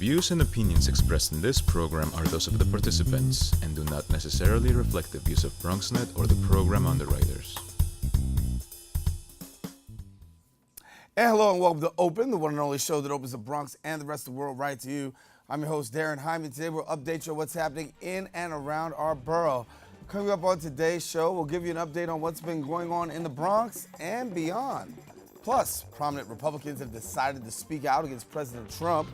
views and opinions expressed in this program are those of the participants and do not necessarily reflect the views of BronxNet or the program underwriters. And hello and welcome to Open, the one and only show that opens the Bronx and the rest of the world right to you. I'm your host, Daren Jaime. Today we'll update you on what's happening in and around our borough. Coming up on today's show, we'll give you an update on what's been going on in the Bronx and beyond. Plus, prominent Republicans have decided to speak out against President Trump.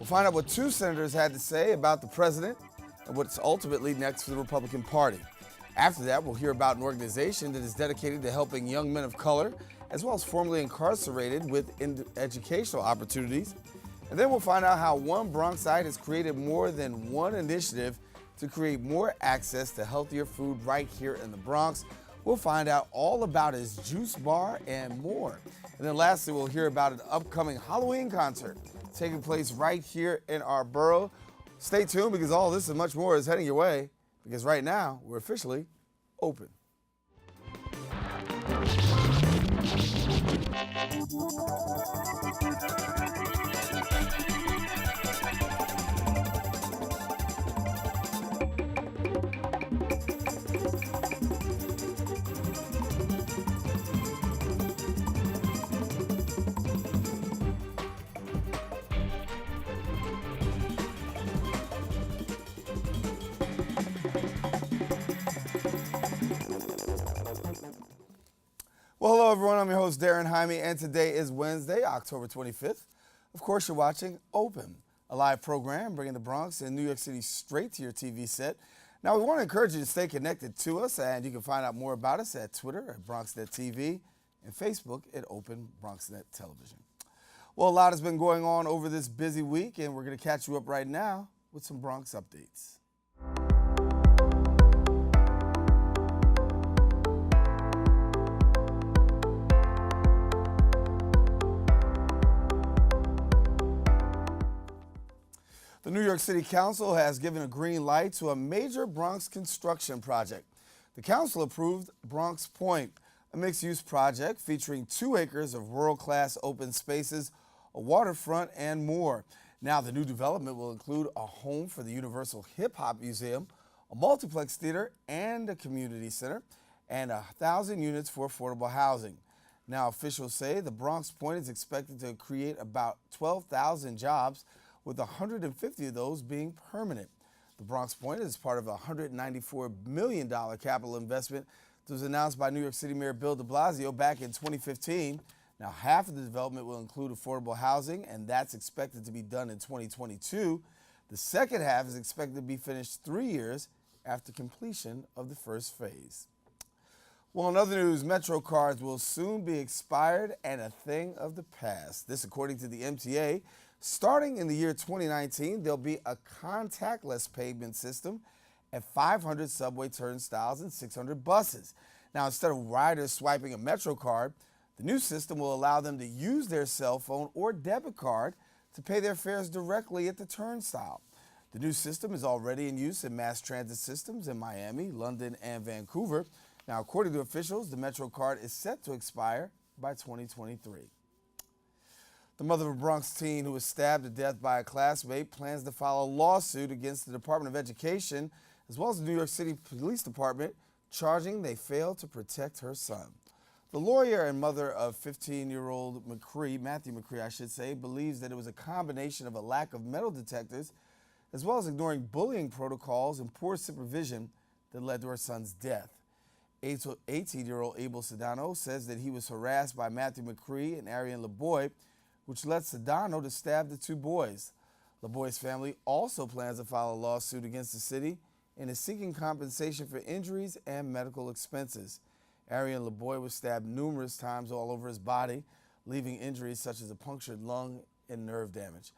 We'll find out what two senators had to say about the president and what's ultimately next for the Republican Party. After that, we'll hear about an organization that is dedicated to helping young men of color, as well as formerly incarcerated, with educational opportunities. And then we'll find out how one Bronxite has created more than one initiative to create more access to healthier food right here in the Bronx. We'll find out all about his juice bar and more. And then lastly, we'll hear about an upcoming Halloween concert taking place right here in our borough. Stay tuned because all this and much more is heading your way, because right now we're officially open. Well, hello everyone, I'm your host Daren Jaime, and today is Wednesday, October 25th. Of course, you're watching Open, a live program bringing the Bronx and New York City straight to your TV set. Now, we want to encourage you to stay connected to us, and you can find out more about us at Twitter at BronxNet TV and Facebook at Open BronxNet Television. Well, a lot has been going on over this busy week, and we're going to catch you up right now with some Bronx updates. The New York City Council has given a green light to a major Bronx construction project. The council approved Bronx Point, a mixed-use project featuring 2 acres of world-class open spaces, a waterfront, and more. Now, the new development will include a home for the Universal Hip Hop Museum, a multiplex theater, and a community center, and 1,000 units for affordable housing. Now, officials say the Bronx Point is expected to create about 12,000 jobs, with 150 of those being permanent. The Bronx Point is part of a $194 million capital investment that was announced by New York City Mayor Bill de Blasio back in 2015. Now, half of the development will include affordable housing, and that's expected to be done in 2022. The second half is expected to be finished 3 years after completion of the first phase. Well, in other news, Metro cards will soon be expired and a thing of the past. This, according to the MTA. Starting in the year 2019, there'll be a contactless payment system at 500 subway turnstiles and 600 buses. Now, instead of riders swiping a Metro card, the new system will allow them to use their cell phone or debit card to pay their fares directly at the turnstile. The new system is already in use in mass transit systems in Miami, London, and Vancouver. Now, according to officials, the Metro card is set to expire by 2023. The mother of a Bronx teen who was stabbed to death by a classmate plans to file a lawsuit against the Department of Education as well as the New York City Police Department, charging they failed to protect her son. The lawyer and mother of 15-year-old Matthew McCree, believes that it was a combination of a lack of metal detectors as well as ignoring bullying protocols and poor supervision that led to her son's death. 18-year-old Abel Sedano says that he was harassed by Matthew McCree and Arian LeBoy, which led Sedano to stab the 2 boys. LeBoy's family also plans to file a lawsuit against the city and is seeking compensation for injuries and medical expenses. Arian LeBoy was stabbed numerous times all over his body, leaving injuries such as a punctured lung and nerve damage.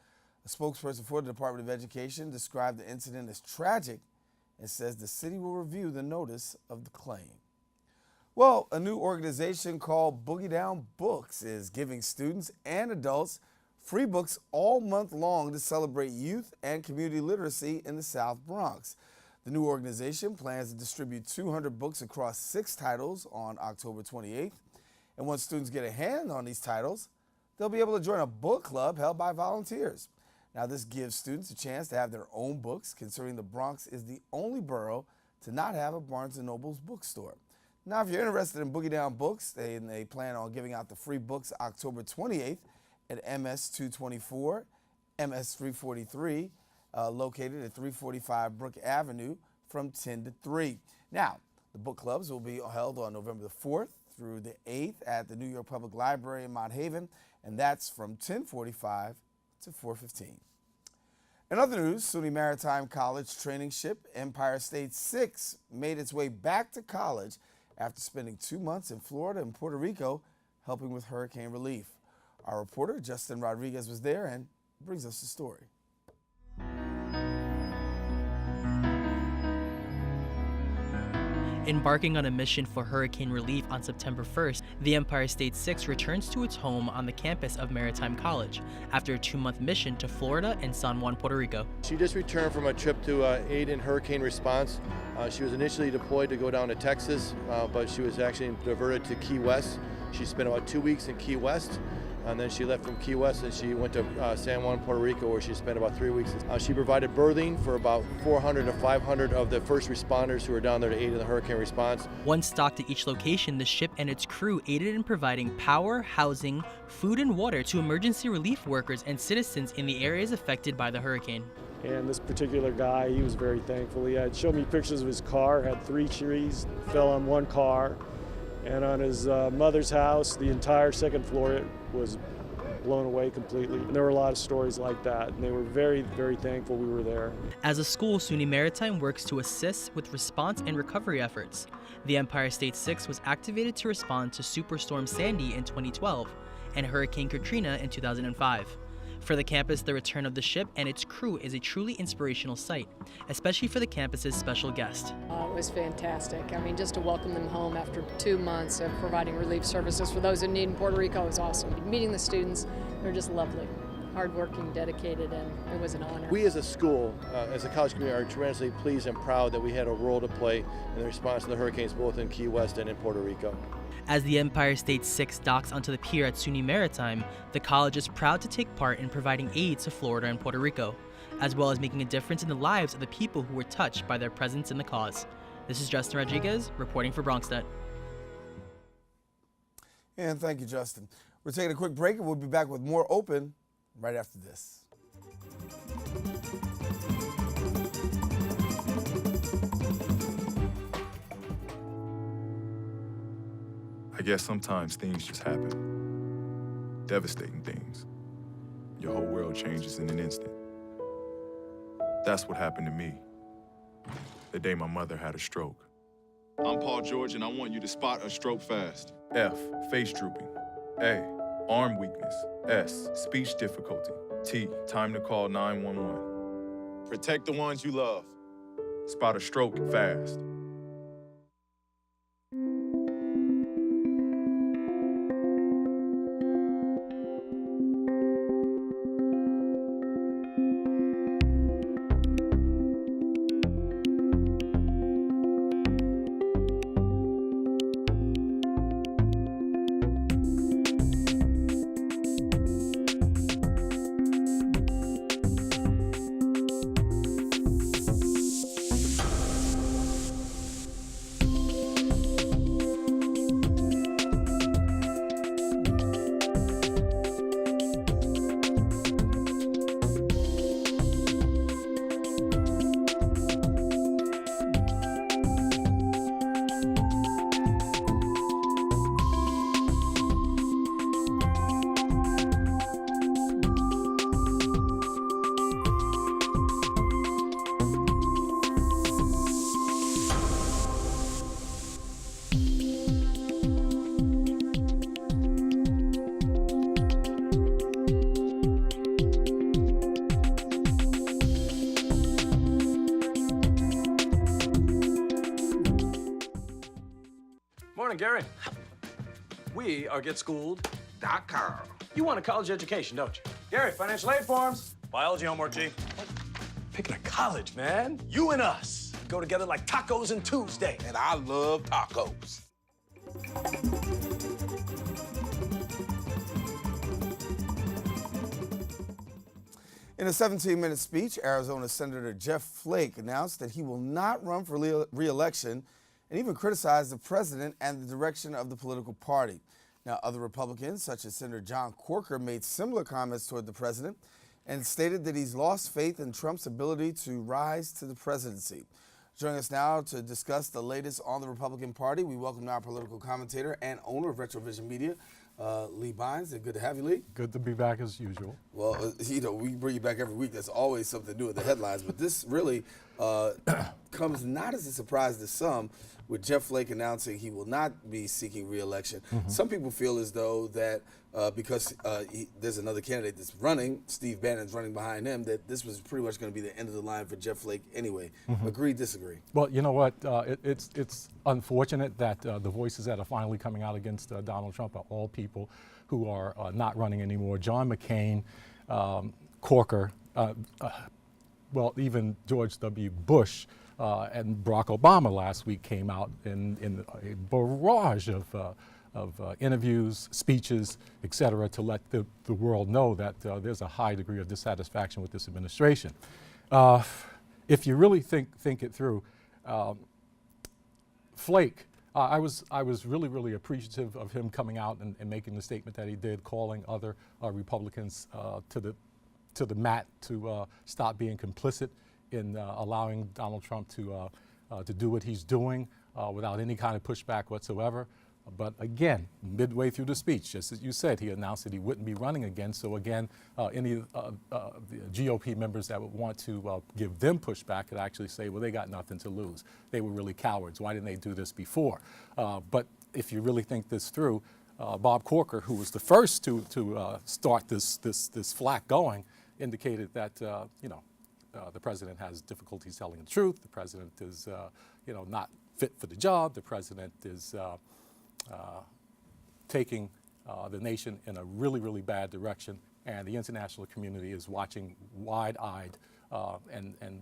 A spokesperson for the Department of Education described the incident as tragic and says the city will review the notice of the claim. Well, a new organization called Boogie Down Books is giving students and adults free books all month long to celebrate youth and community literacy in the South Bronx. The new organization plans to distribute 200 books across 6 titles on October 28th. And once students get a hand on these titles, they'll be able to join a book club held by volunteers. Now, this gives students a chance to have their own books, considering the Bronx is the only borough to not have a Barnes & Noble's bookstore. Now, if you're interested in Boogie Down Books, they plan on giving out the free books October 28th at MS 224, MS 343, located at 345 Brook Avenue from 10 to 3. Now, the book clubs will be held on November the 4th through the 8th at the New York Public Library in Mount Haven, and that's from 10:45 to 4:15. In other news, SUNY Maritime College training ship Empire State 6 made its way back to college after spending 2 months in Florida and Puerto Rico helping with hurricane relief. Our reporter, Justin Rodriguez, was there and brings us the story. Embarking on a mission for hurricane relief on September 1st, the Empire State 6 returns to its home on the campus of Maritime College after a 2-month mission to Florida and San Juan, Puerto Rico. She just returned from a trip to aid in hurricane response. She was initially deployed to go down to Texas, but she was actually diverted to Key West. She spent about 2 weeks in Key West, and then she left from Key West and she went to San Juan, Puerto Rico, where she spent about 3 weeks. She provided berthing for about 400 to 500 of the first responders who were down there to aid in the hurricane response. Once docked at each location, the ship and its crew aided in providing power, housing, food, and water to emergency relief workers and citizens in the areas affected by the hurricane. And this particular guy, he was very thankful. He had showed me pictures of his car, had 3 trees, fell on one car. And on his mother's house, the entire second floor was blown away completely. And there were a lot of stories like that, and they were very, very thankful we were there. As a school, SUNY Maritime works to assist with response and recovery efforts. The Empire State 6 was activated to respond to Superstorm Sandy in 2012 and Hurricane Katrina in 2005. For the campus, the return of the ship and its crew is a truly inspirational sight, especially for the campus's special guest. It was fantastic. I mean, just to welcome them home after 2 months of providing relief services for those in need in Puerto Rico was awesome. Meeting the students, they're just lovely, hardworking, dedicated, and it was an honor. We as a school, as a college community, are tremendously pleased and proud that we had a role to play in the response to the hurricanes both in Key West and in Puerto Rico. As the Empire State 6 docks onto the pier at SUNY Maritime, the college is proud to take part in providing aid to Florida and Puerto Rico, as well as making a difference in the lives of the people who were touched by their presence in the cause. This is Justin Rodriguez reporting for BronxNet. And thank you, Justin. We're taking a quick break and we'll be back with more Open right after this. I guess sometimes things just happen. Devastating things. Your whole world changes in an instant. That's what happened to me the day my mother had a stroke. I'm Paul George, and I want you to spot a stroke fast. F, face drooping. A, arm weakness. S, speech difficulty. T, time to call 911. Protect the ones you love. Spot a stroke fast. Morning, Gary. We are GetSchooled.com. You want a college education, don't you? Gary, financial aid forms. Biology homework, G. Picking a college, man. You and us go together like tacos and Tuesday. And I love tacos. In a 17-minute speech, Arizona Senator Jeff Flake announced that he will not run for re-election and even criticized the president and the direction of the political party. Now, other Republicans, such as Senator John Corker, made similar comments toward the president and stated that he's lost faith in Trump's ability to rise to the presidency. Joining us now to discuss the latest on the Republican Party, we welcome now our political commentator and owner of Retrovision Media, Lee Bynes. Good to have you, Lee. Good to be back as usual. Well, we bring you back every week. There's always something new in the headlines, but this really comes not as a surprise to some, with Jeff Flake announcing he will not be seeking re-election. Some people feel as though that because there's another candidate that's running, Steve Bannon's running behind him, that this was pretty much going to be the end of the line for Jeff Flake anyway. Agree, disagree? Well, you know what? It's unfortunate that the voices that are finally coming out against Donald Trump are all people who are not running anymore. John McCain, Corker, well, even George W. Bush and Barack Obama last week came out in a barrage of interviews, speeches, et cetera, to let the world know that there's a high degree of dissatisfaction with this administration. If you really think it through, Flake, I was really appreciative of him coming out and making the statement that he did, calling other Republicans to the mat to stop being complicit in allowing Donald Trump to do what he's doing without any kind of pushback whatsoever. But again, midway through the speech, just as you said, he announced that he wouldn't be running again. So again, any the GOP members that would want to give them pushback could actually say, well, they got nothing to lose. They were really cowards. Why didn't they do this before? But if you really think this through, Bob Corker, who was the first to start this flack going, indicated that the president has difficulties telling the truth. The president is not fit for the job. The president is taking the nation in a really bad direction, and the international community is watching wide-eyed, and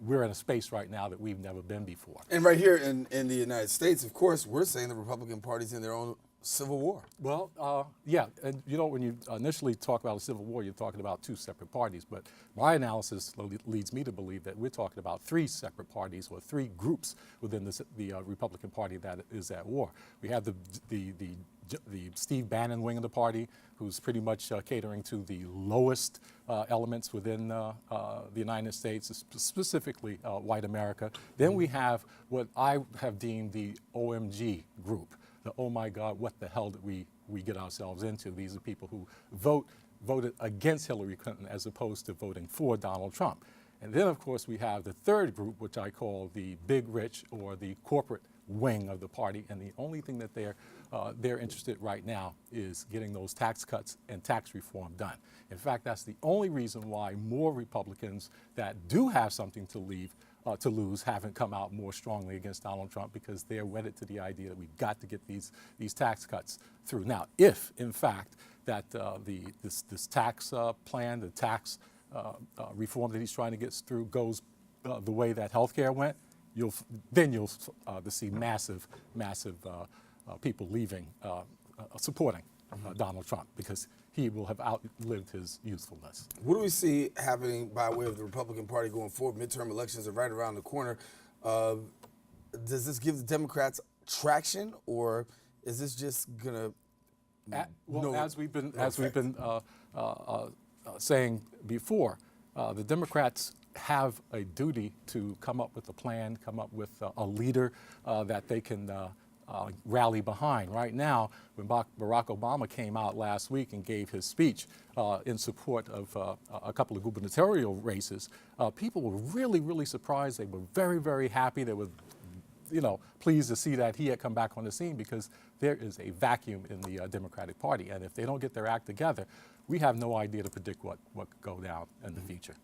we're in a space right now that we've never been before. And right here in the United States, of course, we're saying the Republican Party's in their own civil war. Well, yeah, and when you initially talk about a civil war, you're talking about two separate parties, but my analysis leads me to believe that we're talking about three separate parties or three groups within the Republican Party that is at war. We have the Steve Bannon wing of the party, who's pretty much catering to the lowest elements within the United States, specifically white America. Then we have what I have deemed the OMG group. Oh my God, what the hell did we get ourselves into? These are people who voted against Hillary Clinton as opposed to voting for Donald Trump. And then, of course, we have the third group, which I call the big rich or the corporate wing of the party. And the only thing that they're interested right now is getting those tax cuts and tax reform done. In fact, that's the only reason why more Republicans that do have something to lose haven't come out more strongly against Donald Trump, because they're wedded to the idea that we've got to get these tax cuts through. Now, if in fact that this tax plan, the tax reform that he's trying to get through goes the way that healthcare went, you'll see massive people leaving, supporting Donald Trump, because he will have outlived his usefulness. What do we see happening by way of the Republican Party going forward? Midterm elections are right around the corner. Does this give the Democrats traction, or is this just gonna? As we've been saying before, the Democrats have a duty to come up with a plan, come up with a leader that they can rally behind. Right now, when Barack Obama came out last week and gave his speech in support of a couple of gubernatorial races, people were really surprised. They were very happy. They were pleased to see that he had come back on the scene, because there is a vacuum in the Democratic Party. And if they don't get their act together, we have no idea to predict what could go down in the future.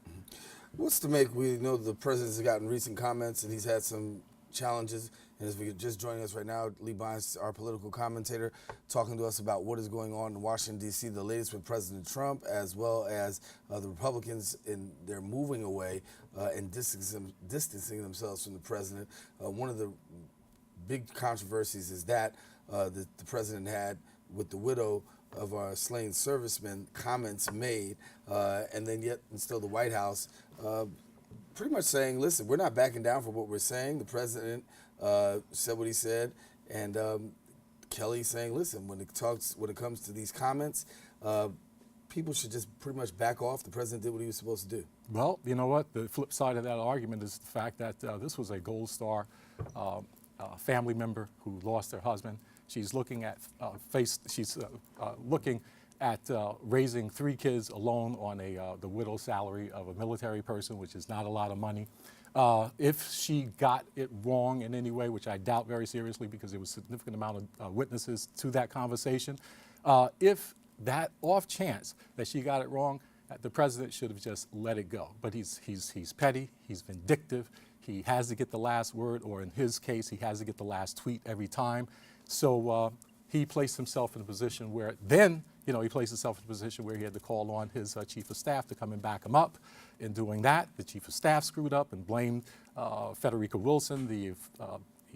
What's to make? We know the president's gotten recent comments and he's had some challenges. And as we're just joining us right now, Lee Bynes, our political commentator, talking to us about what is going on in Washington, D.C., the latest with President Trump, as well as the Republicans in their moving away and distancing themselves from the president. One of the big controversies is that the president had with the widow of our slain servicemen, comments made, and then yet and still the White House pretty much saying, listen, we're not backing down from what we're saying. The president said what he said, and Kelly saying, listen, when it comes to these comments, people should just pretty much back off. The president did what he was supposed to do. Well, you know what? The flip side of that argument is the fact that this was a Gold Star family member who lost her husband. She's looking at looking at raising 3 kids alone on the widow's salary of a military person, which is not a lot of money. If she got it wrong in any way, which I doubt very seriously because there was a significant amount of witnesses to that conversation, if that off chance that she got it wrong, the president should have just let it go. But he's petty, he's vindictive, he has to get the last word, or in his case, he has to get the last tweet every time. So he placed himself in a position where he placed himself in a position where he had to call on his chief of staff to come and back him up. In doing that, the chief of staff screwed up and blamed Federica Wilson, the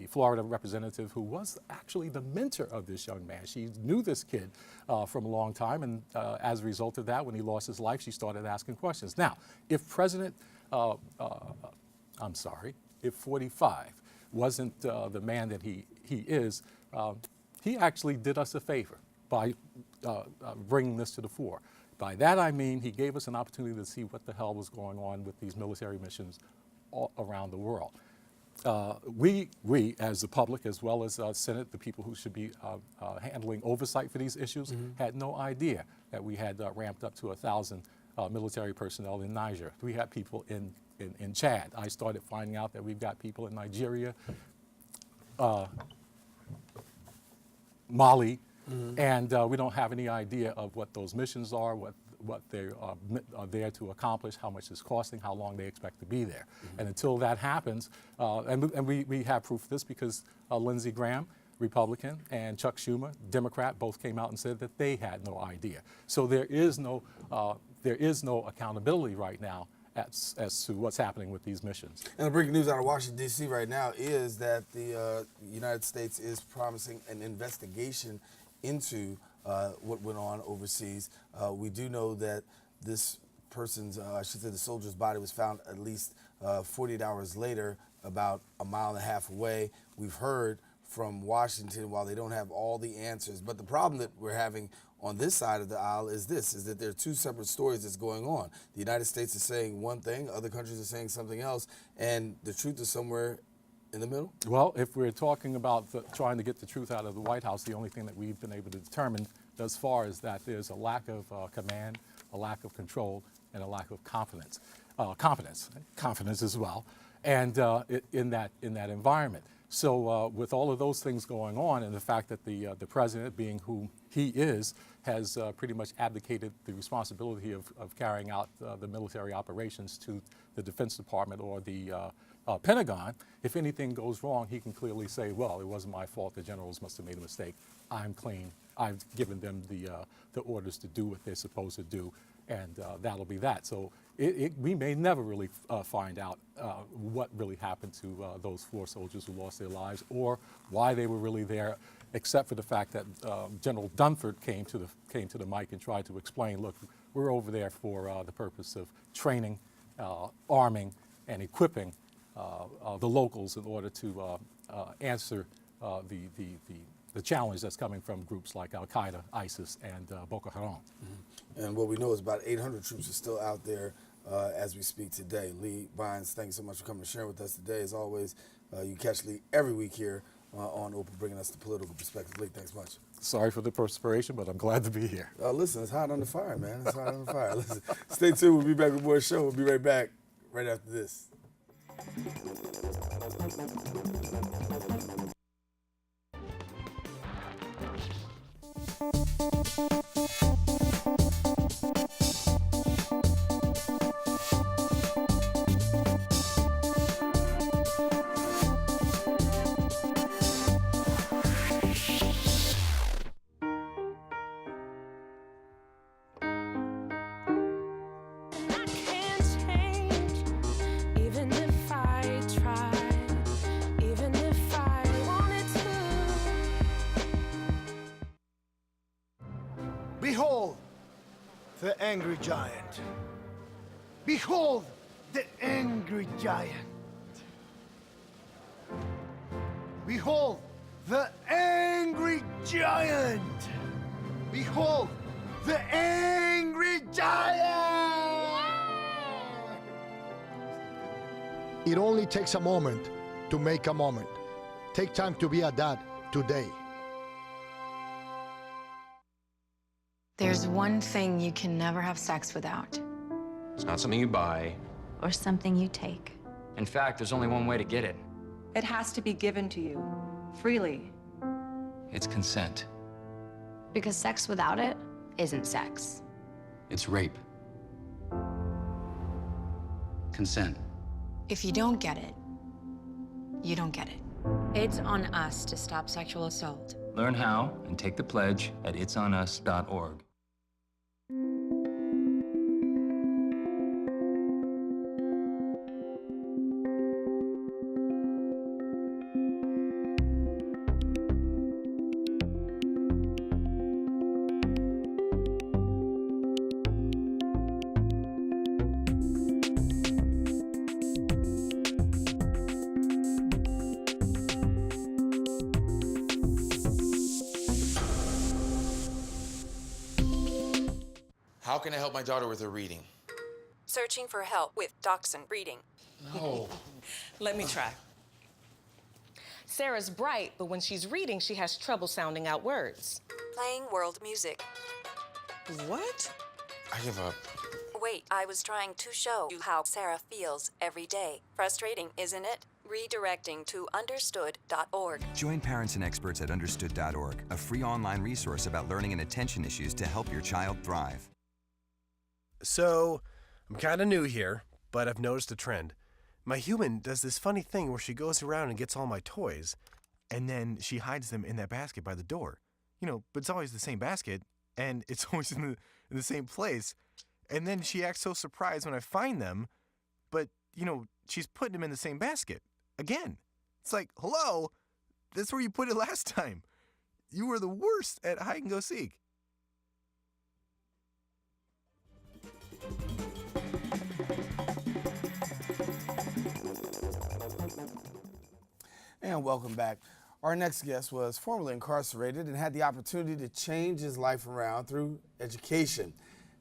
Florida representative who was actually the mentor of this young man. She knew this kid from a long time, and as a result of that, when he lost his life, she started asking questions. Now, if if 45 wasn't the man that he is, he actually did us a favor by bringing this to the fore. By that I mean he gave us an opportunity to see what the hell was going on with these military missions all around the world. We, as the public, as well as Senate, the people who should be handling oversight for these issues, had no idea that we had ramped up to 1,000 military personnel in Niger. We had people in Chad. I started finding out that we've got people in Nigeria, Mali, and we don't have any idea of what those missions are, what they are there to accomplish, how much it's costing, how long they expect to be there. And until that happens, and we have proof of this because Lindsey Graham, Republican, and Chuck Schumer, Democrat, both came out and said that they had no idea. So there is no accountability right now as to what's happening with these missions. And the breaking news out of Washington, D.C. right now is that the United States is promising an investigation into what went on overseas. We do know that this person's, the soldier's body was found at least 48 hours later, about a mile and a half away. We've heard from Washington, while they don't have all the answers, but the problem that we're having on this side of the aisle is that there are 2 separate stories that's going on. The United States is saying one thing, other countries are saying something else, and the truth is somewhere in the middle? Well, if we're talking about trying to get the truth out of the White House, the only thing that we've been able to determine thus far is that there's a lack of command, a lack of control, and a lack of confidence as well, and in that environment. So with all of those things going on, and the fact that the president, being who he is, has pretty much abdicated the responsibility of carrying out the military operations to the Defense Department or the Pentagon, if anything goes wrong, he can clearly say, well, it wasn't my fault, the generals must have made a mistake. I'm clean. I've given them the orders to do what they're supposed to do, and that'll be that. So we may never really find out what really happened to those 4 soldiers who lost their lives, or why they were really there, except for the fact that General Dunford came to the mic and tried to explain, look, we're over there for the purpose of training, arming, and equipping the locals in order to answer the challenge that's coming from groups like Al-Qaeda, ISIS, and Boko Haram. And what we know is about 800 troops are still out there as we speak today. Lee Bynes, thank you so much for coming and sharing with us today. As always, you catch Lee every week here on Open, bringing us the political perspective. Lee, thanks much. Sorry for the perspiration, but I'm glad to be here. Listen, it's hot on the fire, man. It's hot on the fire. Listen, stay tuned. We'll be back with more show. We'll be right back right after this. the angry giant. Behold the angry giant. Behold the angry giant. Behold the angry giant. It only takes a moment to make a moment. Take time to be a dad today. There's one thing you can never have sex without. It's not something you buy. Or something you take. In fact, there's only one way to get it. It has to be given to you, freely. It's consent. Because sex without it isn't sex. It's rape. Consent. If you don't get it, you don't get it. It's on us to stop sexual assault. Learn how and take the pledge at itsonus.org. How can I help my daughter with her reading? Searching for help with Dachshund breeding. No. Let me try. Sarah's bright, but when she's reading, she has trouble sounding out words. Playing world music. What? I give up. Wait, I was trying to show you how Sarah feels every day. Frustrating, isn't it? Redirecting to understood.org. Join parents and experts at understood.org, a free online resource about learning and attention issues to help your child thrive. So, I'm kind of new here, but I've noticed a trend. My human does this funny thing where she goes around and gets all my toys, and then she hides them in that basket by the door. You know, but it's always the same basket, and it's always in the same place. And then she acts so surprised when I find them, but, you know, she's putting them in the same basket. Again. It's like, hello, that's where you put it last time. You were the worst at hide and go seek. And welcome back. Our next guest was formerly incarcerated and had the opportunity to change his life around through education.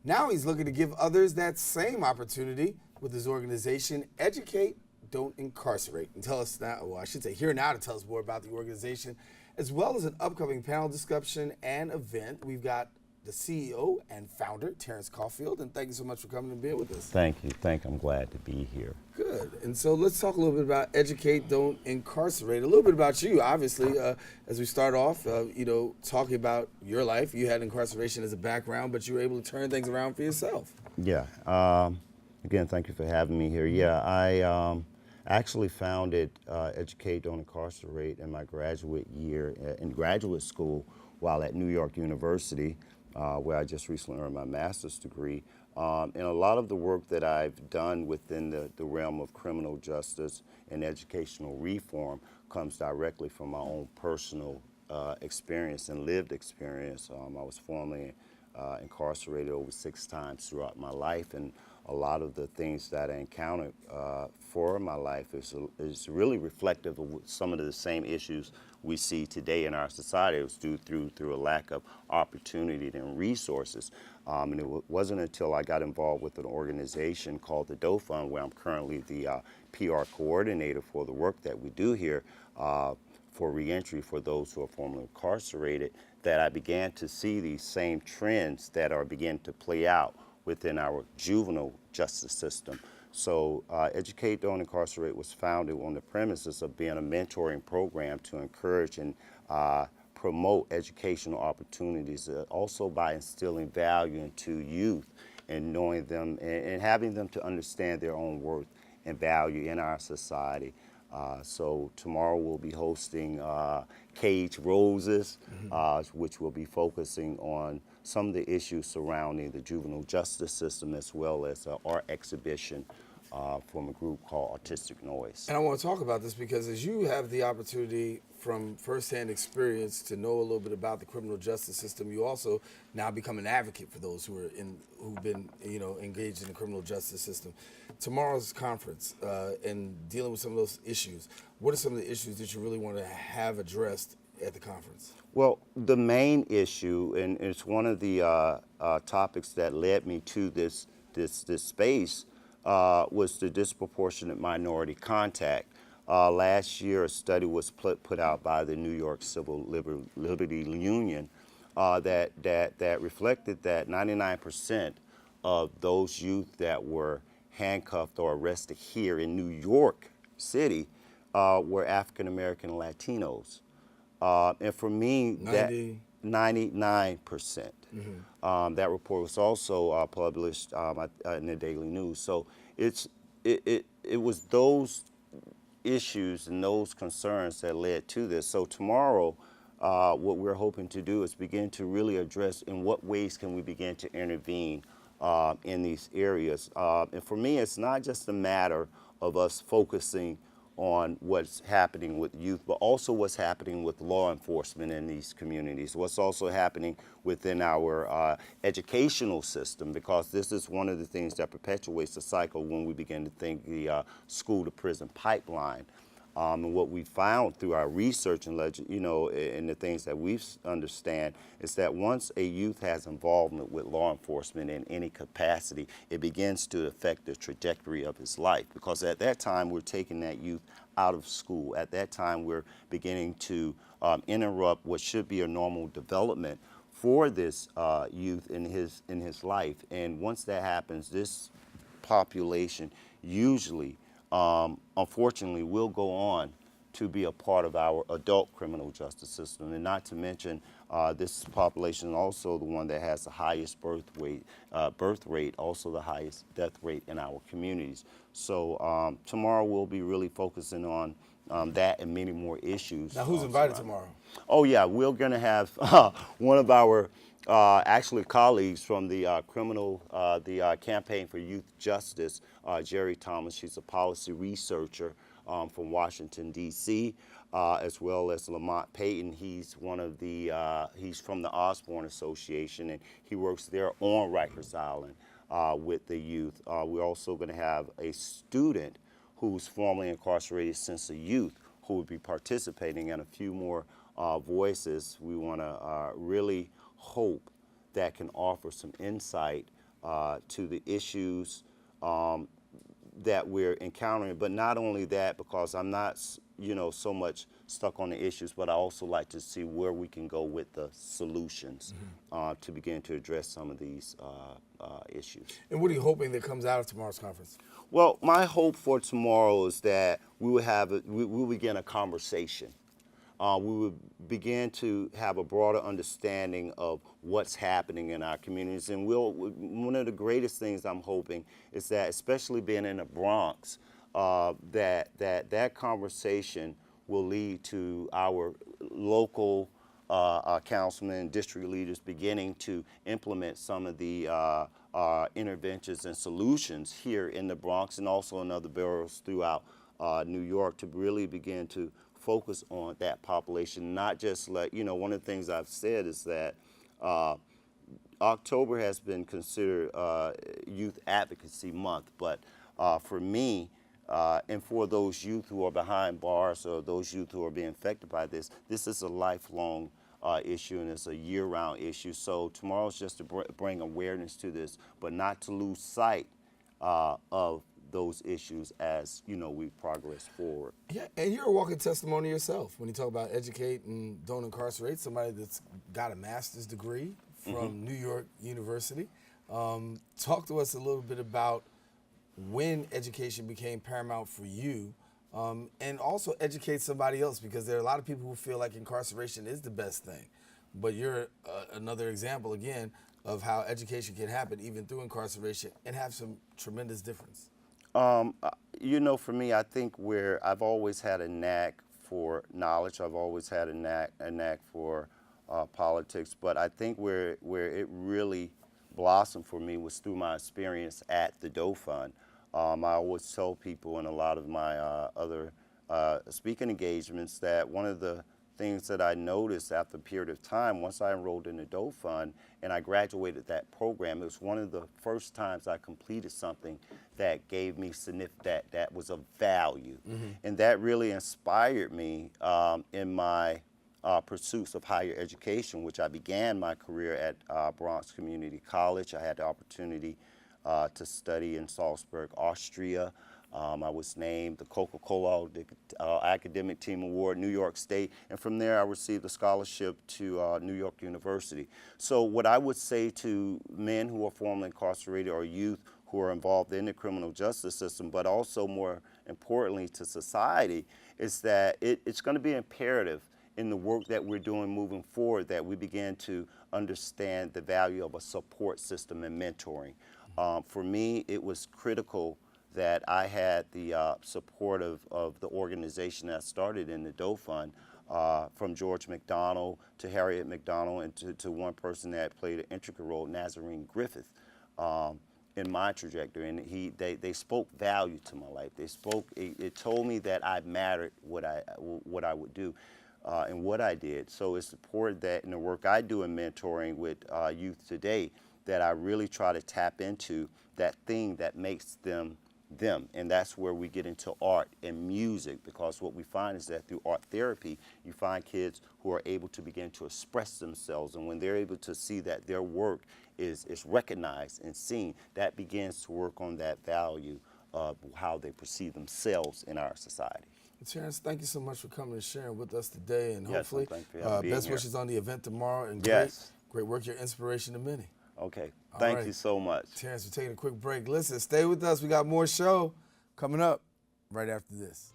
Now he's looking to give others that same opportunity with his organization, Educate, Don't Incarcerate. And tell us now, well, I should say here now to tell us more about the organization, as well as an upcoming panel discussion and event. We've got the CEO and founder, Terrence Caulfield, and thank you so much for coming and being with us. Thank you. I'm glad to be here. Good. And so let's talk a little bit about Educate, Don't Incarcerate. A little bit about you, obviously, as we start off, talking about your life. You had incarceration as a background, but you were able to turn things around for yourself. Yeah. Again, thank you for having me here. Yeah, I actually founded Educate, Don't Incarcerate in my graduate year in graduate school while at New York University, where I just recently earned my master's degree. And a lot of the work that I've done within the realm of criminal justice and educational reform comes directly from my own personal experience and lived experience. I was formerly incarcerated over 6 times throughout my life, and a lot of the things that I encountered for my life is really reflective of some of the same issues we see today in our society. It was due through a lack of opportunity and resources. And it wasn't until I got involved with an organization called the Doe Fund, where I'm currently the PR coordinator for the work that we do here for reentry for those who are formerly incarcerated, that I began to see these same trends that are beginning to play out within our juvenile justice system. So Educate, Don't Incarcerate was founded on the premises of being a mentoring program to encourage and promote educational opportunities, also by instilling value into youth and knowing them and having them to understand their own worth and value in our society. So tomorrow we'll be hosting Cage Roses, which will be focusing on some of the issues surrounding the juvenile justice system, as well as an art exhibition from a group called Autistic Noise. And I want to talk about this because as you have the opportunity from firsthand experience to know a little bit about the criminal justice system, you also now become an advocate for those who've been engaged in the criminal justice system. Tomorrow's conference and dealing with some of those issues, what are some of the issues that you really want to have addressed at the conference? Well, the main issue, and it's one of the topics that led me to this space, was the disproportionate minority contact. Last year, a study was put out by the New York Civil Liberty Union that reflected that 99% of those youth that were handcuffed or arrested here in New York City were African American and Latinos. And for me, 99%. Mm-hmm. That report was also published in the Daily News. So it was those issues and those concerns that led to this. So tomorrow, what we're hoping to do is begin to really address in what ways can we begin to intervene in these areas. And for me, it's not just a matter of us focusing on what's happening with youth, but also what's happening with law enforcement in these communities, what's also happening within our educational system, because this is one of the things that perpetuates the cycle when we begin to think the school to prison pipeline. And what we found through our research and and the things that we understand is that once a youth has involvement with law enforcement in any capacity, it begins to affect the trajectory of his life. Because at that time, we're taking that youth out of school. At that time, we're beginning to interrupt what should be a normal development for this youth in his life. And once that happens, this population usually unfortunately will go on to be a part of our adult criminal justice system, and not to mention this population is also the one that has the highest birth rate, also the highest death rate in our communities. So tomorrow we'll be really focusing on that and many more issues. Now, who's invited tomorrow? Oh yeah, we're going to have one of our actually colleagues from the Campaign for Youth Justice, Jerry Thomas. She's a policy researcher from Washington, D.C., as well as Lamont Payton. He's he's from the Osborne Association, and he works there on Rikers Island with the youth. We're also going to have a student who's formerly incarcerated since a youth who will be participating, and a few more voices. We want to really hope that can offer some insight to the issues that we're encountering. But not only that, because I'm not, so much stuck on the issues, but I also like to see where we can go with the solutions to begin to address some of these issues. And what are you hoping that comes out of tomorrow's conference? Well, my hope for tomorrow is that we will begin a conversation. We would begin to have a broader understanding of what's happening in our communities. And one of the greatest things I'm hoping is that, especially being in the Bronx, that conversation will lead to our local councilmen, district leaders beginning to implement some of the interventions and solutions here in the Bronx and also in other boroughs throughout New York to really begin to focus on that population, not just one of the things I've said is that October has been considered Youth Advocacy Month, but for me, and for those youth who are behind bars or those youth who are being affected by this is a lifelong issue, and it's a year-round issue. So tomorrow's just to bring awareness to this, but not to lose sight of those issues as we progress forward. Yeah, and you're a walking testimony yourself when you talk about educate and don't incarcerate. Somebody that's got a master's degree from New York University. Talk to us a little bit about when education became paramount for you, and also educate somebody else, because there are a lot of people who feel like incarceration is the best thing, but you're another example again of how education can happen even through incarceration and have some tremendous difference. For me, I think I've always had a knack for knowledge. I've always had a knack for politics, but I think where it really blossomed for me was through my experience at the Doe Fund. I always tell people in a lot of my other speaking engagements that one of the things that I noticed after a period of time, once I enrolled in the Doe Fund and I graduated that program, it was one of the first times I completed something that gave me that was of value. And that really inspired me in my pursuits of higher education, which I began my career at Bronx Community College. I had the opportunity to study in Salzburg, Austria. I was named the Coca-Cola Academic Team Award, New York State, and from there I received a scholarship to New York University. So what I would say to men who are formerly incarcerated or youth who are involved in the criminal justice system, but also more importantly to society, is that it's going to be imperative in the work that we're doing moving forward that we begin to understand the value of a support system and mentoring. For me, it was critical that I had the support of the organization that started in the Doe Fund, from George McDonald to Harriet McDonald and to one person that played an intricate role, Nazarene Griffith, in my trajectory. And they spoke value to my life. They spoke, it told me that I mattered what I would do and what I did. So it's important that in the work I do in mentoring with youth today, that I really try to tap into that thing that makes them. And that's where we get into art and music, because what we find is that through art therapy, you find kids who are able to begin to express themselves. And when they're able to see that their work is recognized and seen, that begins to work on that value of how they perceive themselves in our society. Terrence, thank you so much for coming and sharing with us today, and Yes, hopefully best wishes on the event tomorrow, and great work, your inspiration to many. Okay, thank you so much. Terrence, we're taking a quick break. Listen, stay with us. We got more show coming up right after this.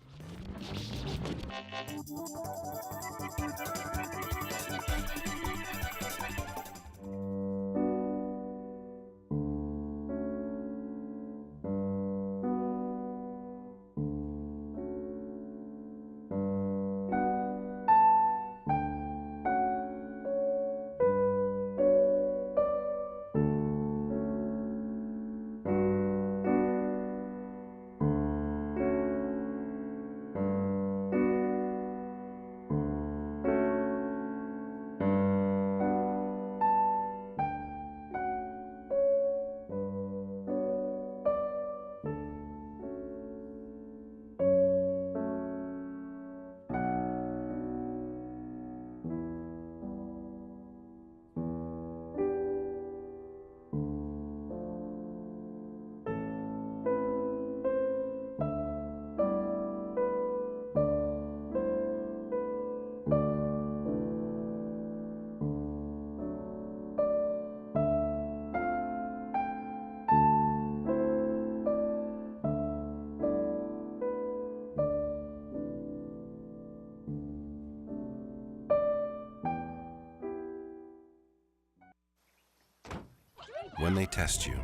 When they test you,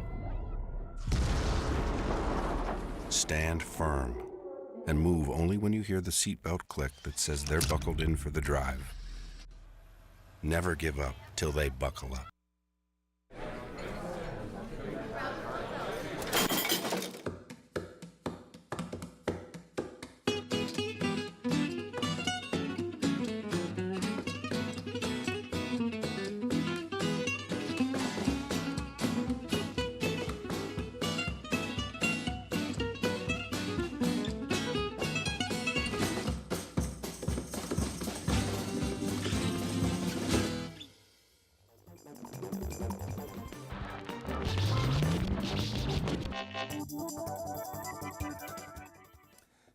stand firm and move only when you hear the seatbelt click that says they're buckled in for the drive. Never give up till they buckle up.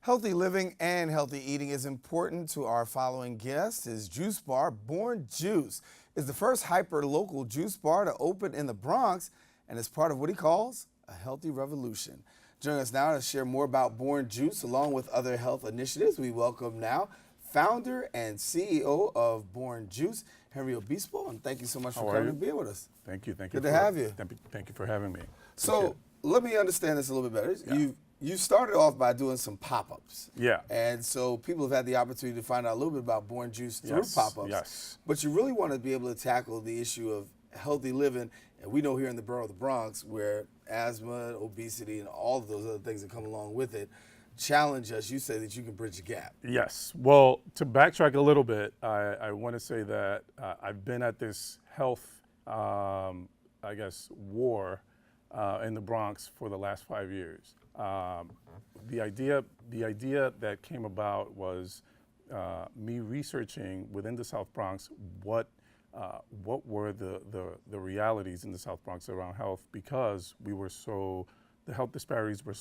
Healthy living and healthy eating is important to our following guest. His juice bar, Born Juice, is the first hyper-local juice bar to open in the Bronx and is part of what he calls a healthy revolution. Joining us now to share more about Born Juice along with other health initiatives, we welcome now founder and CEO of Born Juice, Henry Obispo, and thank you so much for coming and being with us. Thank you. Thank you. Good to have you. Thank you for having me. So let me understand this a little bit better. Yeah. You started off by doing some pop-ups. Yeah. And so people have had the opportunity to find out a little bit about Born Juice through pop-ups. Yes. But you really want to be able to tackle the issue of healthy living And we know here in the borough of the Bronx, where asthma, obesity, and all of those other things that come along with it challenge us, you say that you can bridge the gap. Yes. Well, to backtrack a little bit, I want to say that I've been at this health, I guess, war in the Bronx for the last 5 years. The idea that came about was me researching within the South Bronx what were the realities in the South Bronx around health, because the health disparities were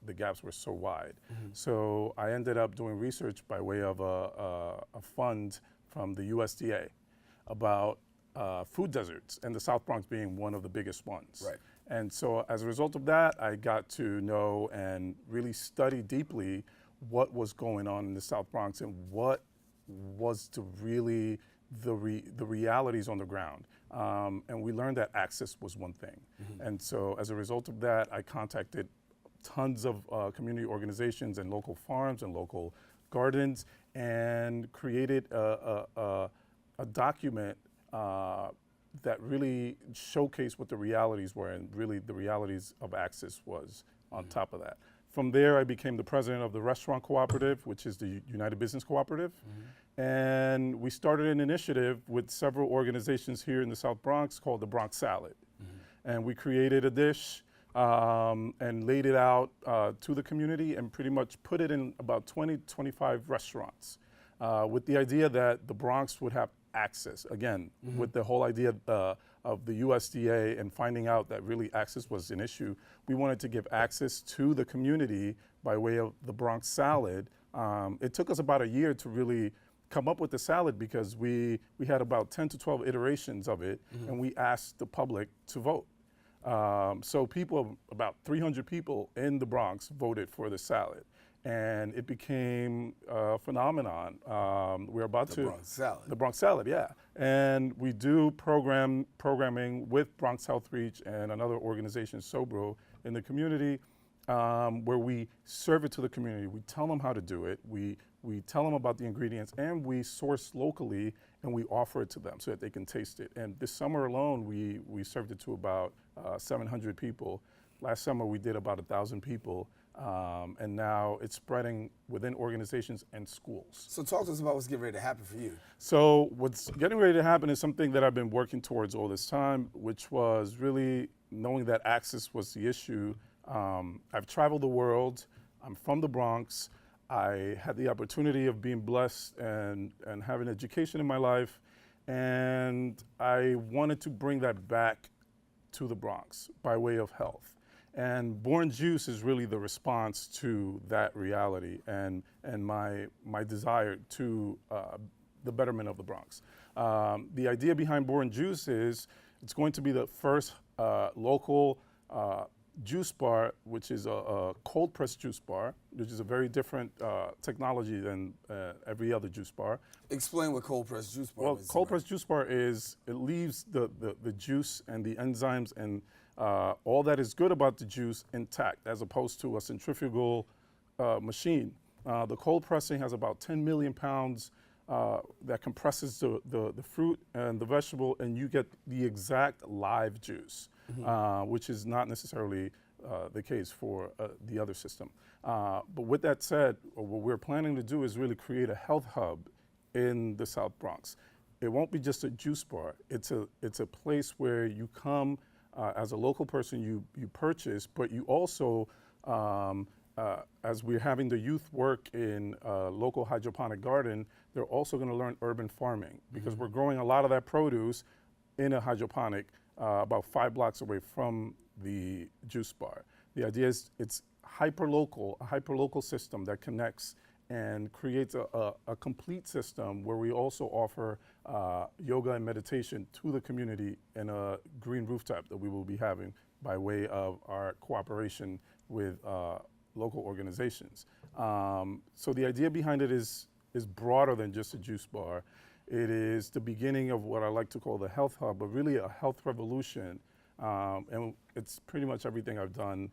the gaps were so wide. So I ended up doing research by way of a fund from the USDA about food deserts, and the South Bronx being one of the biggest ones. Right. And so as a result of that, I got to know and really study deeply what was going on in the South Bronx and what was the realities on the ground. And we learned that access was one thing. And so as a result of that, I contacted tons of community organizations and local farms and local gardens, and created a document that really showcased what the realities were, and really the realities of access was on top of that. From there, I became the president of the Restaurant Cooperative, which is the United Business Cooperative. And we started an initiative with several organizations here in the South Bronx called the Bronx Salad. And we created a dish and laid it out to the community, and pretty much put it in about 20, 25 restaurants with the idea that the Bronx would have access. Again, with the whole idea of the USDA and finding out that really access was an issue, we wanted to give access to the community by way of the Bronx Salad. It took us about a year to really come up with the salad, because we had about 10 to 12 iterations of it, and we asked the public to vote. So about 300 people in the Bronx voted for the salad, and it became a phenomenon. We're about The Bronx Salad. The Bronx Salad, yeah. And we do programming with Bronx Health Reach and another organization, Sobro, in the community, where we serve it to the community. We tell them how to do it. We tell them about the ingredients, and we source locally, and we offer it to them so that they can taste it. And this summer alone, we served it to about 700 people. Last summer, we did about 1,000 people. And now it's spreading within organizations and schools. So talk to us about what's getting ready to happen for you. So what's getting ready to happen is something that I've been working towards all this time, which was really knowing that access was the issue. I've traveled the world. I'm from the Bronx. I had the opportunity of being blessed and having education in my life, and I wanted to bring that back to the Bronx by way of health. And Born Juice is really the response to that reality and my desire to the betterment of the Bronx. The idea behind Born Juice is it's going to be the first local juice bar, which is a cold pressed juice bar, which is a very different technology than every other juice bar. Explain what cold pressed juice bar is. Well, cold pressed juice bar is, it leaves the juice and the enzymes and all that is good about the juice intact, as opposed to a centrifugal machine. The cold pressing has about 10 million pounds that compresses the fruit and the vegetable, and you get the exact live juice, which is not necessarily the case for the other system. But with that said, what we're planning to do is really create a health hub in the South Bronx. It won't be just a juice bar. It's a place where you come as a local person, you purchase, but you also, as we're having the youth work in a local hydroponic garden, they're also going to learn urban farming, because we're growing a lot of that produce in a hydroponic about 5 blocks away from the juice bar. The idea is it's a hyper-local system that connects and creates a complete system where we also offer yoga and meditation to the community in a green rooftop that we will be having by way of our cooperation with local organizations. So the idea behind it is broader than just a juice bar. It is the beginning of what I like to call the health hub, but really a health revolution And it's pretty much everything I've done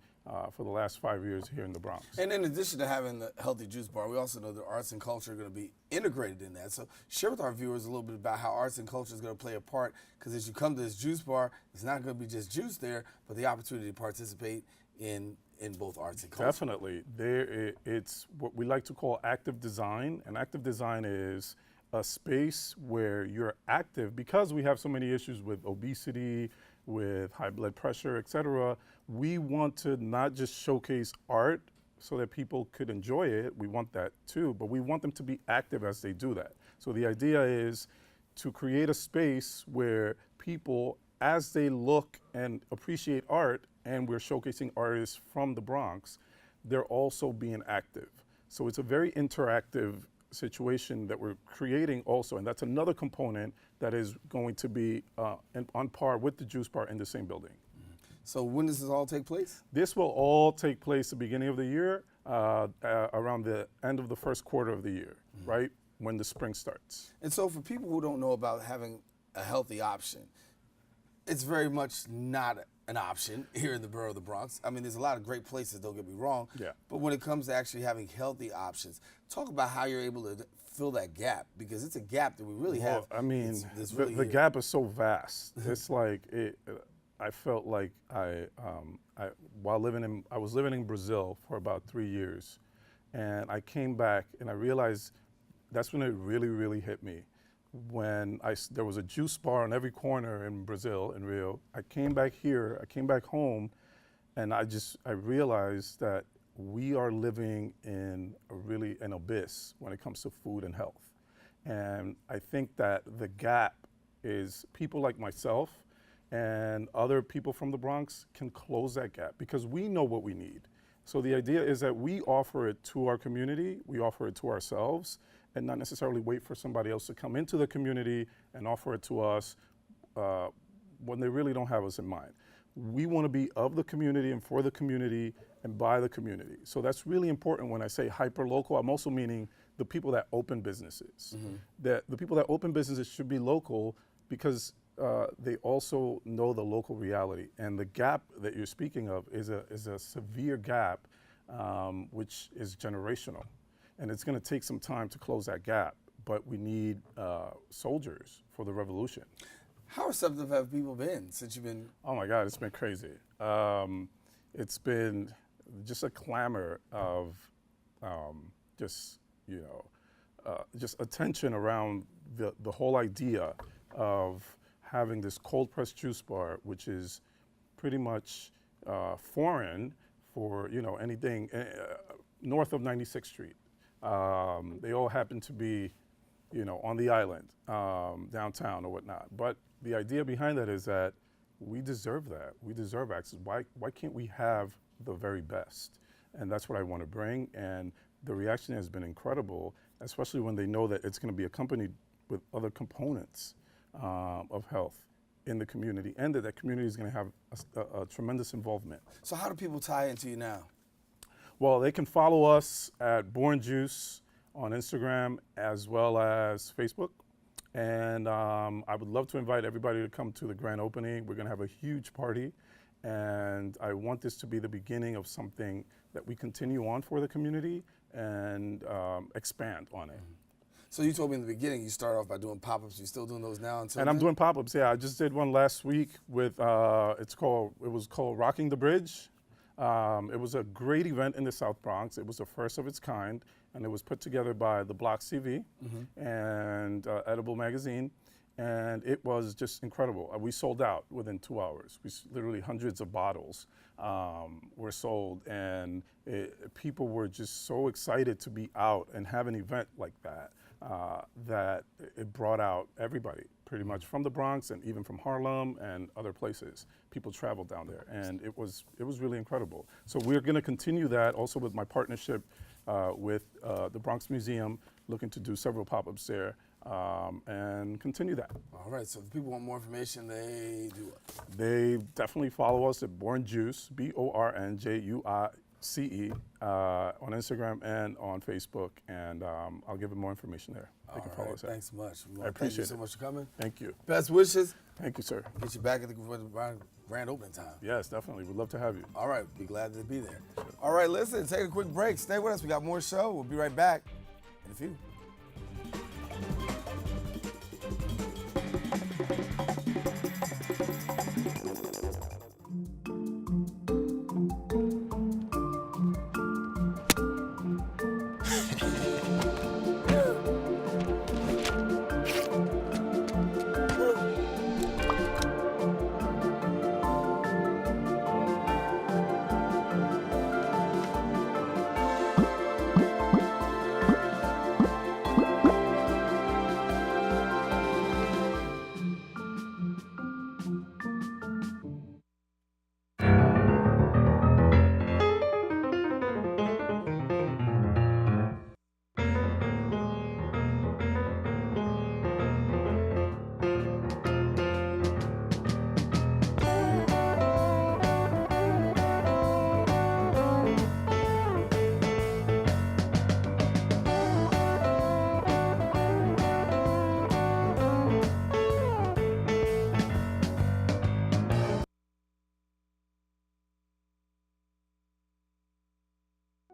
for the last 5 years here in the Bronx. And in addition to having the Healthy Juice Bar, we also know that arts and culture are going to be integrated in that. So share with our viewers a little bit about how arts and culture is going to play a part, because as you come to this juice bar, it's not going to be just juice there, but the opportunity to participate in both arts and culture. Definitely. It's what we like to call active design, and active design is a space where you're active, because we have so many issues with obesity, with high blood pressure, et cetera. We want to not just showcase art so that people could enjoy it, we want that too, but we want them to be active as they do that. So the idea is to create a space where people, as they look and appreciate art, and we're showcasing artists from the Bronx, they're also being active. So it's a very interactive situation that we're creating also, and that's another component that is going to be on par with the Juice Bar in the same building. So when does this all take place? This will all take place the beginning of the year, around the end of the first quarter of the year, right? When the spring starts. And so for people who don't know about having a healthy option, it's very much not an option here in the borough of the Bronx. I mean, there's a lot of great places, don't get me wrong. Yeah. But when it comes to actually having healthy options, talk about how you're able to fill that gap, because it's a gap that we really have. I mean, it's the really gap is so vast. It's like, I felt like I was living in Brazil for about 3 years, and I came back and I realized that's when it really, really hit me. When there was a juice bar on every corner in Brazil, in Rio. I came back here, I came back home, and I realized that we are living in an abyss when it comes to food and health. And I think that the gap is people like myself and other people from the Bronx can close that gap, because we know what we need. So the idea is that we offer it to our community, we offer it to ourselves, and not necessarily wait for somebody else to come into the community and offer it to us when they really don't have us in mind. We want to be of the community and for the community and by the community. So that's really important. When I say hyper-local, I'm also meaning the people that open businesses. That the people that open businesses should be local, because they also know the local reality. And the gap that you're speaking of is a severe gap, which is generational. And it's going to take some time to close that gap, but we need soldiers for the revolution. How receptive have people been since you've been? Oh my God, it's been crazy. It's been just a clamor of just attention around the whole idea of having this cold pressed juice bar, which is pretty much foreign for anything north of 96th Street. They all happen to be, on the island, downtown or whatnot. But the idea behind that is that we deserve that. We deserve access. Why can't we have the very best? And that's what I want to bring. And the reaction has been incredible, especially when they know that it's going to be accompanied with other components of health in the community, and that community is going to have a tremendous involvement. So how do people tie into you now? Well, they can follow us at Born Juice on Instagram as well as Facebook. And I would love to invite everybody to come to the grand opening. We're going to have a huge party. And I want this to be the beginning of something that we continue on for the community and expand on it. So you told me in the beginning you started off by doing pop-ups. You still doing those now? And I'm doing pop-ups, yeah. I just did one last week with, it was called Rocking the Bridge. It was a great event in the South Bronx. It was the first of its kind, and it was put together by the Block CV and Edible Magazine, and it was just incredible. We sold out within 2 hours. Literally hundreds of bottles were sold, and people were just so excited to be out and have an event like that, that it brought out everybody, pretty much from the Bronx and even from Harlem and other places. People traveled down there, and it was really incredible. So we're going to continue that also with my partnership with the Bronx Museum, looking to do several pop-ups there and continue that. All right, so if people want more information, they do what? They definitely follow us at Born Juice, BORNJUICE, on Instagram and on Facebook, and I'll give them more information there. They can follow us. Thanks so much. I appreciate it. Thank you so much for coming. Thank you. Best wishes. Thank you, sir. Get you back at the grand opening time. Yes, definitely. We'd love to have you. All right, be glad to be there. All right, listen, take a quick break. Stay with us. We got more show. We'll be right back in a few.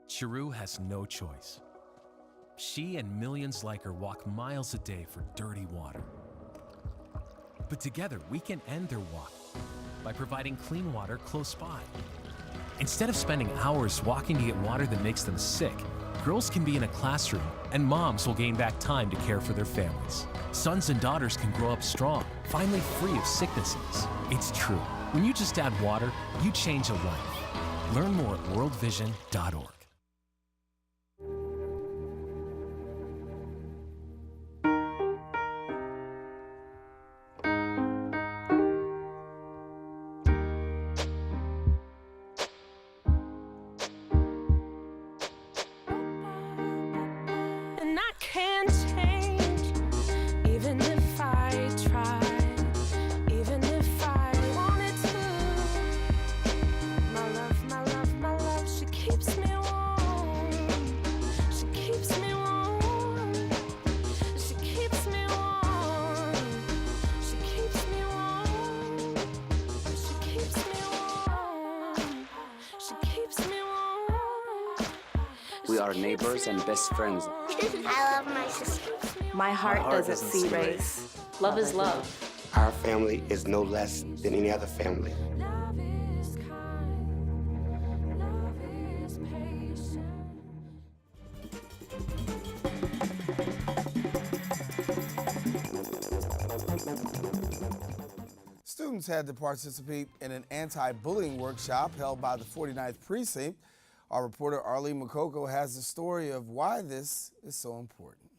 Cheru has no choice. She and millions like her walk miles a day for dirty water. But together, we can end their walk by providing clean water close by. Instead of spending hours walking to get water that makes them sick, girls can be in a classroom and moms will gain back time to care for their families. Sons and daughters can grow up strong, finally free of sicknesses. It's true. When you just add water, you change a life. Learn more at worldvision.org. And I can't change, even if I try, even if I wanted to. My love, she keeps me warm. She keeps me warm. She keeps me warm. She keeps me warm. She keeps me warm. She keeps me warm. We are neighbors and best friends. I love my sister. My heart doesn't see race. Love is love. Our family is no less than any other family. Students had to participate in an anti-bullying workshop held by the 49th Precinct. Our reporter Arlene Makoko has the story of why this is so important.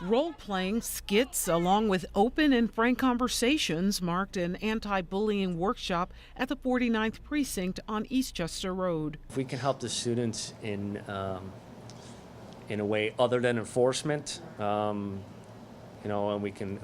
Role-playing skits along with open and frank conversations marked an anti-bullying workshop at the 49th Precinct on Eastchester Road. If we can help the students in a way other than enforcement, and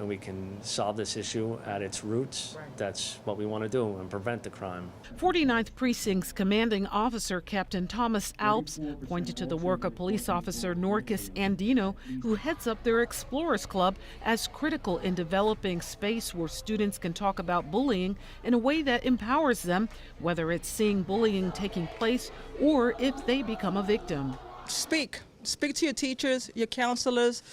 we can solve this issue at its roots, that's what we want to do and prevent the crime. 49th Precinct's commanding officer, Captain Thomas Alps, pointed to the work of police officer Norcus Andino, who heads up their Explorers Club, as critical in developing space where students can talk about bullying in a way that empowers them, whether it's seeing bullying taking place or if they become a victim. Speak to your teachers, your counselors,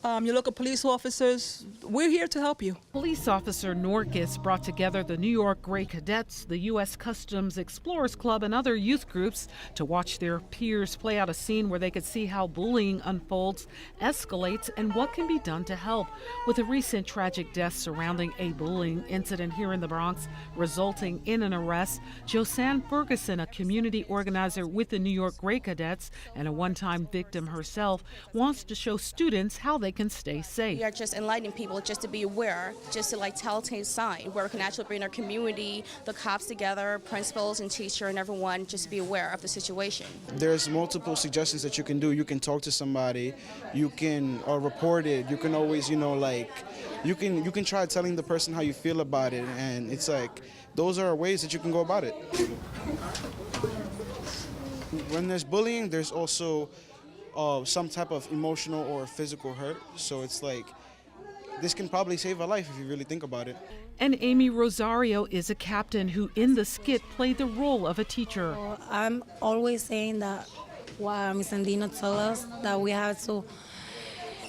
your local police officers. We're here to help you. Police officer Norcus brought together the New York Gray Cadets, the U.S. Customs Explorers Club, and other youth groups to watch their peers play out a scene where they could see how bullying unfolds, escalates, and what can be done to help. With a recent tragic death surrounding a bullying incident here in the Bronx, resulting in an arrest, Josanne Ferguson, a community organizer with the New York Gray Cadets and a one-time victim herself, wants to show students how they can stay safe. We are just enlightening people just to be aware, just to telltale sign where we can actually bring our community, the cops together, principals and teacher and everyone, just to be aware of the situation. There's multiple suggestions that you can do. You can talk to somebody, you can report it, you can always, you can try telling the person how you feel about it, and it's those are ways that you can go about it. When there's bullying, there's also some type of emotional or physical hurt. So it's like, this can probably save a life if you really think about it. And Amy Rosario is a captain who in the skit played the role of a teacher. I'm always saying that what Miss Andino told us, that we have to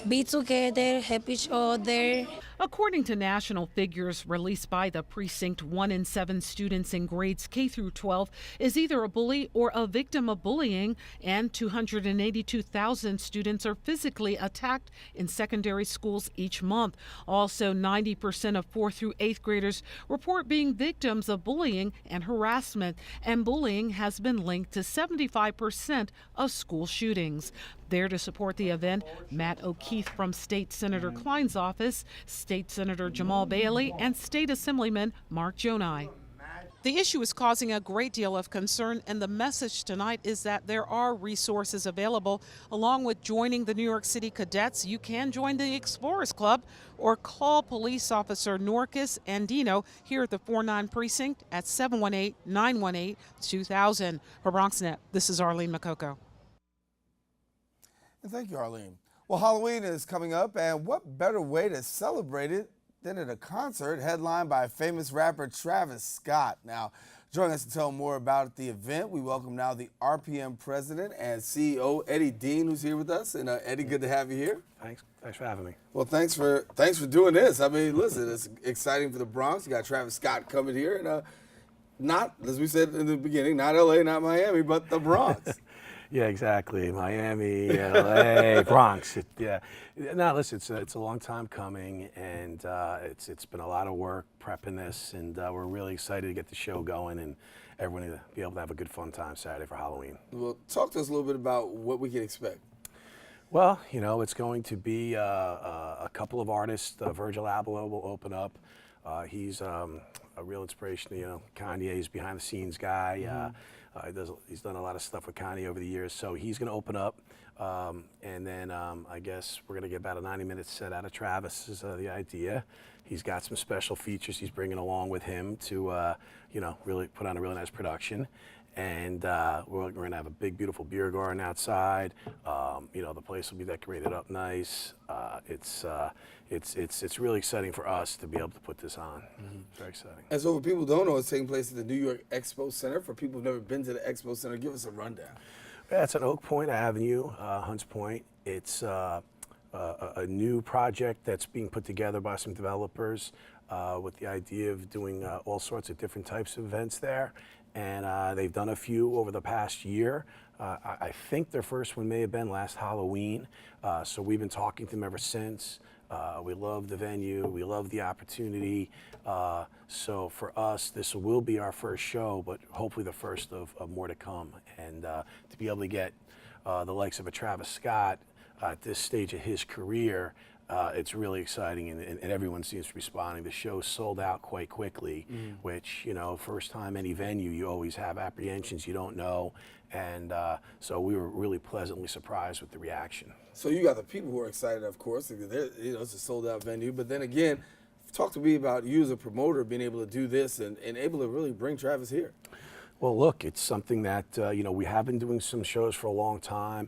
be together, help each other. According to national figures released by the precinct, 1 in 7 students in grades K through 12 is either a bully or a victim of bullying, and 282,000 students are physically attacked in secondary schools each month. Also, 90% of 4th through 8th graders report being victims of bullying and harassment, and bullying has been linked to 75% of school shootings. There to support the event, Matt O'Keefe from State Senator Klein's office, State Senator Jamal Bailey, and State Assemblyman Mark Jonai. The issue is causing a great deal of concern, and the message tonight is that there are resources available. Along with joining the New York City Cadets, you can join the Explorers Club or call Police Officer Norcus Andino here at the 4-9 Precinct at 718-918-2000. For BronxNet, this is Arlene Makoko. And thank you, Arlene. Well, Halloween is coming up, and what better way to celebrate it than at a concert headlined by famous rapper Travis Scott. Now, joining us to tell more about the event, we welcome now the RPM president and CEO, Eddie Dean, who's here with us. And Eddie, good to have you here. Thanks for having me. Well, thanks for doing this. I mean, listen, it's exciting for the Bronx. You got Travis Scott coming here, and not, as we said in the beginning, not LA, not Miami, but the Bronx. Yeah, exactly. Miami, LA, Bronx. No, listen, it's a long time coming, and it's been a lot of work prepping this, and we're really excited to get the show going and everyone to be able to have a good fun time Saturday for Halloween. Well, talk to us a little bit about what we can expect. Well, it's going to be a couple of artists. Virgil Abloh will open up. He's a real inspiration. Kanye's behind the scenes guy. He's done a lot of stuff with Kanye over the years, so he's going to open up, and then I guess we're going to get about a 90-minute set out of Travis is the idea. He's got some special features he's bringing along with him to, really put on a really nice production. And we're going to have a big, beautiful beer garden outside. The place will be decorated up nice. It's really exciting for us to be able to put this on. Very exciting. And so for people who don't know, it's taking place at the New York Expo Center. For people who've never been to the Expo Center, give us a rundown. Yeah, it's on Oak Point Avenue, Hunts Point. It's a new project that's being put together by some developers with the idea of doing all sorts of different types of events there. And they've done a few over the past year. I think their first one may have been last Halloween. So we've been talking to them ever since. We love the venue. We love the opportunity. So for us, this will be our first show, but hopefully the first of more to come. And to be able to get the likes of a Travis Scott at this stage of his career, it's really exciting, and everyone seems to be responding. The show sold out quite quickly, which, first time any venue, you always have apprehensions, you don't know. And so we were really pleasantly surprised with the reaction. So you got the people who are excited, of course. It's a sold out venue. But then again, talk to me about you as a promoter being able to do this and able to really bring Travis here. Well, look, it's something that, we have been doing some shows for a long time.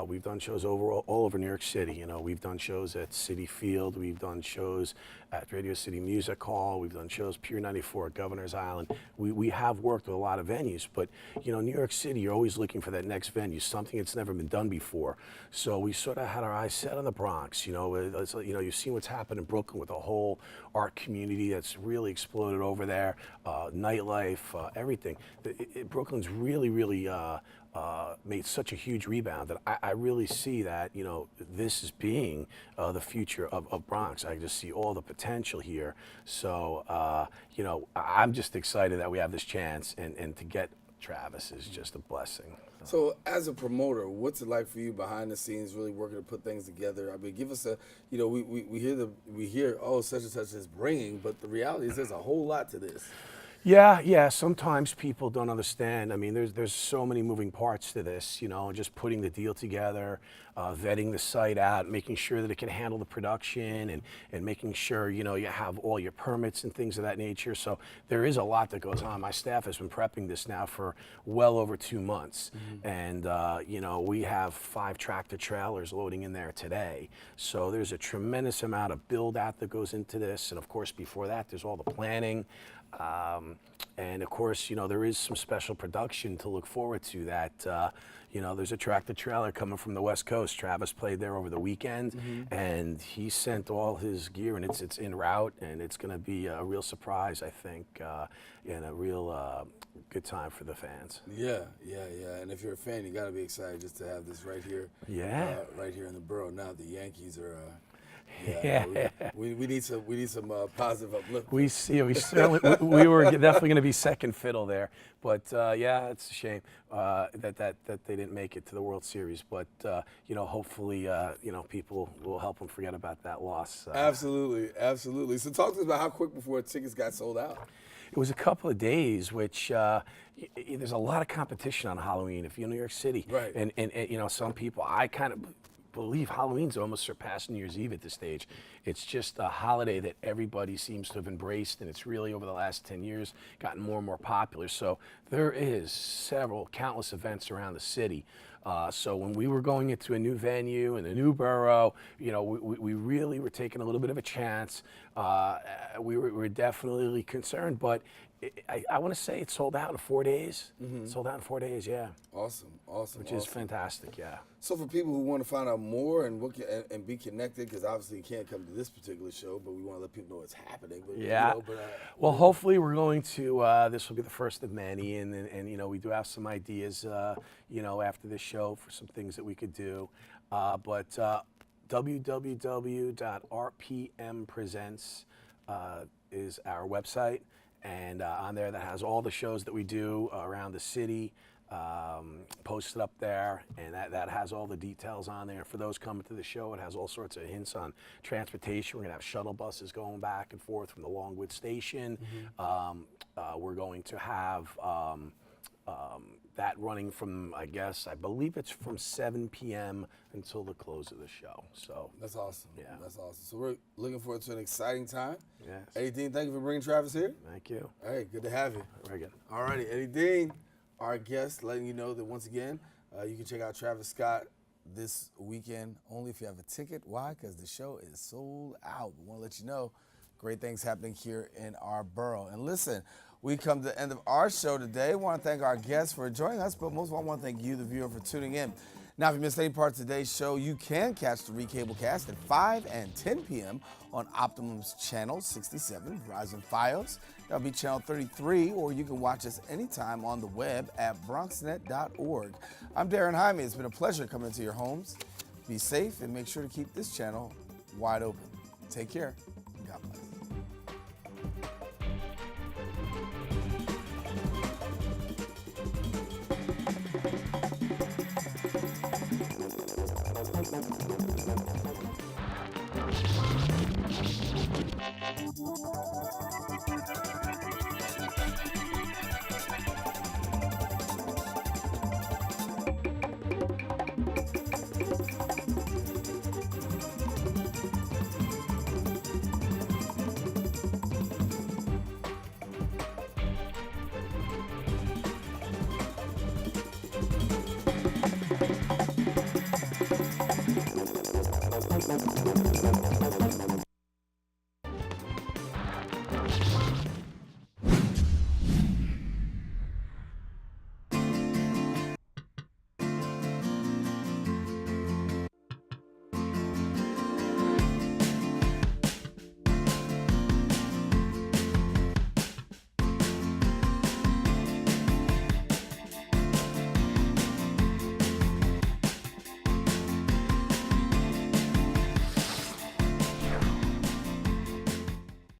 We've done shows all over New York City. We've done shows at Citi Field. We've done shows at Radio City Music Hall. We've done shows Pier 94 at Governor's Island. We have worked with a lot of venues, but, New York City, you're always looking for that next venue, something that's never been done before. So we sort of had our eyes set on the Bronx. You've seen what's happened in Brooklyn with the whole art community that's really exploded over there, nightlife, everything. Brooklyn's really, really made such a huge rebound that I really see that, this is being the future of Bronx. I just see all the potential here. So, I'm just excited that we have this chance, and to get Travis is just a blessing. So as a promoter, what's it like for you behind the scenes, really working to put things together? I mean, give us a, we hear, oh, such and such is bringing, but the reality is there's a whole lot to this. Yeah. Sometimes people don't understand. I mean, there's so many moving parts to this, just putting the deal together. vetting the site out, making sure that it can handle the production, and making sure, you have all your permits and things of that nature. So there is a lot that goes on. My staff has been prepping this now for well over 2 months. And, we have 5 tractor trailers loading in there today. So there's a tremendous amount of build out that goes into this. And of course, before that, there's all the planning. And of course, there is some special production to look forward to that, there's a tractor trailer coming from the West Coast. Travis played there over the weekend, and he sent all his gear, and it's en route, and it's going to be a real surprise, I think, and a real good time for the fans. Yeah. And if you're a fan, you got to be excited just to have this right here. Yeah. Right here in the borough. Now the Yankees are. We need some positive uplift. We certainly we were definitely going to be second fiddle there, but it's a shame that they didn't make it to the World Series. But hopefully people will help them forget about that loss. Absolutely. So talk to us about how quick before tickets got sold out. It was a couple of days, which there's a lot of competition on Halloween. If you're in New York City, right? And some people, I kind of believe Halloween's almost surpassed New Year's Eve at this stage. It's just a holiday that everybody seems to have embraced, and it's really over the last 10 years gotten more and more popular. So there is countless events around the city. So when we were going into a new venue and a new borough, we really were taking a little bit of a chance. We were definitely concerned, but I want to say it sold out in 4 days. Sold out in 4 days, yeah. Awesome. Which is fantastic, yeah. So for people who want to find out more and be connected, because obviously you can't come to this particular show, but we want to let people know it's happening. But, yeah. Well, hopefully we're going to, this will be the first of many, and we do have some ideas, after this show for some things that we could do. But www.rpmpresents is our website. And on there, that has all the shows that we do around the city posted up there, and that has all the details on there. For those coming to the show, it has all sorts of hints on transportation. We're going to have shuttle buses going back and forth from the Longwood Station. We're going to have that running from, I believe it's from 7 p.m. until the close of the show. So that's awesome. Yeah, that's awesome. So we're looking forward to an exciting time. Yes. Eddie Dean, thank you for bringing Travis here. Thank you. All right, good to have you. Very good. All righty, Eddie Dean, our guest, letting you know that once again, you can check out Travis Scott this weekend only if you have a ticket. Why? Because the show is sold out. We want to let you know great things happening here in our borough. And listen, we come to the end of our show today. I want to thank our guests for joining us, but most of all, I want to thank you, the viewer, for tuning in. Now, if you missed any part of today's show, you can catch the Recablecast at 5 and 10 p.m. on Optimum's Channel 67, Verizon Fios. That'll be Channel 33, or you can watch us anytime on the web at bronxnet.org. I'm Daren Jaime. It's been a pleasure coming into your homes. Be safe and make sure to keep this channel wide open. Take care. God bless. Thank you.